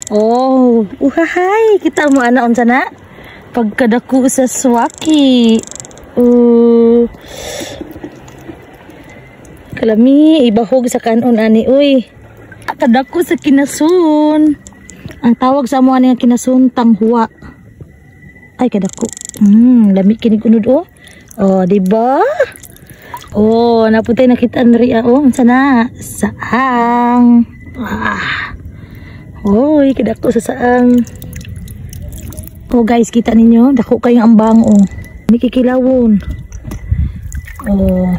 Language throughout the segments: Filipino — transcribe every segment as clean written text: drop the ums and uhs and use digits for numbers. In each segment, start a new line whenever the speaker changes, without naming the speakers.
Oh, uhahay, kita mo ana unsa na? Pagkadako sa swaki. Kalami ibahog sa kanon ani uy. Kadako sa kinasun. Ang tawag sa amo ani nga kinasun tanghua. Ay kadako. Lami kini kunod oh. Oh, di ba? Oh, napuntay nakita nri oh, unsa na? Saang. Oy, kadako sa saang. Oh guys, kita ninyo, dako kayong ambang oh. Mikikilawon. Oh.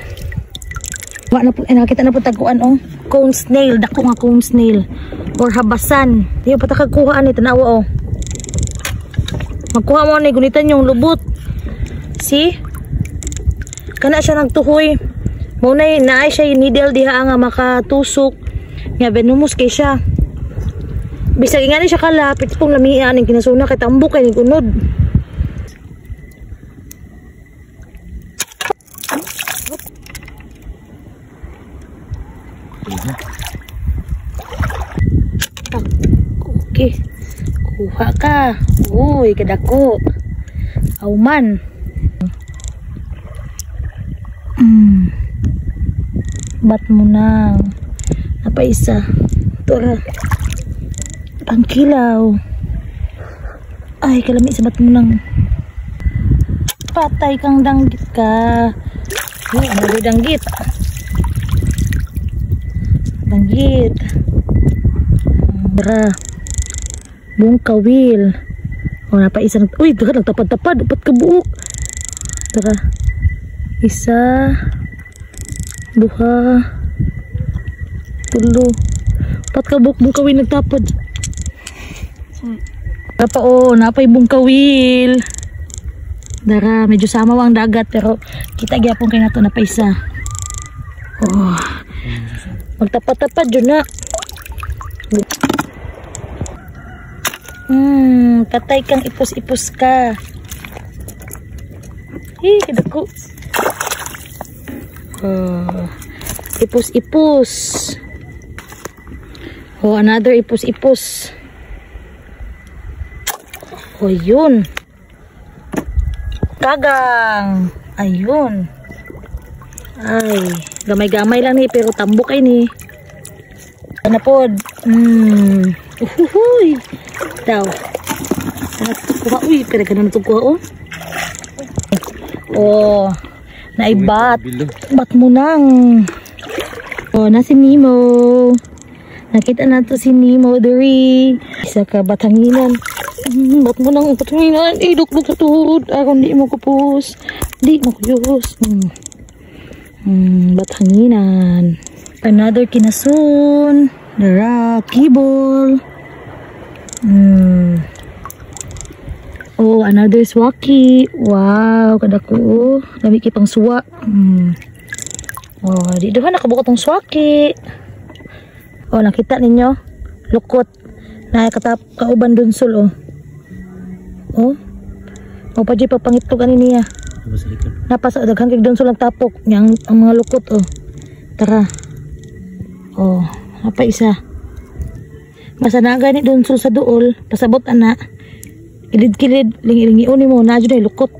Wa na po, nakita na po tagkuan oh. Cone snail, dako nga cone snail or habasan. Di pa ta kagkuha ani tanawa oh. Magkuha mo ni gunitan yung lubot. See? Kana siya nagtuhoy. Mo naay siya needle diha nga makatusok. Nga venomous kay siya. Bisag nga ni siya kalapit pong lamian ning kinasuna kay tambok kay gunod. Okay. Kuha ka. Uy, kadako. Auman. Bat mo na. Apa isa? Tora. Pangkilaw. Ay, kalami sa bat mo nang. Patay kang danggit ka. Oh, ano danggit? Danggit. Tara. Bungkawil. O, napa isa. Uy, nagtapad-tapad. Upat ka buok. Tara. Isa. Duha. Tulo. Upat ka buok. Bungkawil nagtapad. Napa o. Napay bungkawil. Tara. Medyo sama ang dagat. Pero kita gyapon kay nato napa isa. Oh. Magtapad-tapad yun na. Patay kang ipos-ipos ka. Kadako. Ipos-ipos. Oh, another ipos-ipos. Oh, yun. Kagang. Ayun. Ay, gamay-gamay lang ni, pero tambok ay ni. Ano po? Uhuhuy. Daw. Kuha. Uy, pero ganun na ito kuha, oh. Oh, naibat. Bat mo nang. Oh, na si Nemo. Nakita na to si Nemo, Dori. Isa ka batanginan. Bat mo nang batanginan. Duk-duk sa tuhod. Akong di mo kupus. Di mo kuyos. Batanginan. Another kinasun. Dara, kibol. Oh, another swaki. Wow, kadako. Dami kipang suwa. Oh, di doon nakabukot ng swaki. Oh, nakita ninyo? Lukot. Kauban dun sul, oh. Oh. Oh, pa dyan papangitog ani niya. Napasa, daghang kig dun sul ang tapok. Yang, ang mga lukot, oh. Tara. Oh, apa isa? Basta na gani dun sul sa duol. Pasabot, anak. Kilid-kilid, lingi-lingi ni mo, na dyan ay lukot.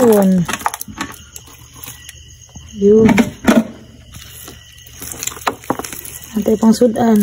Yun. Yun. Antay pang sudan.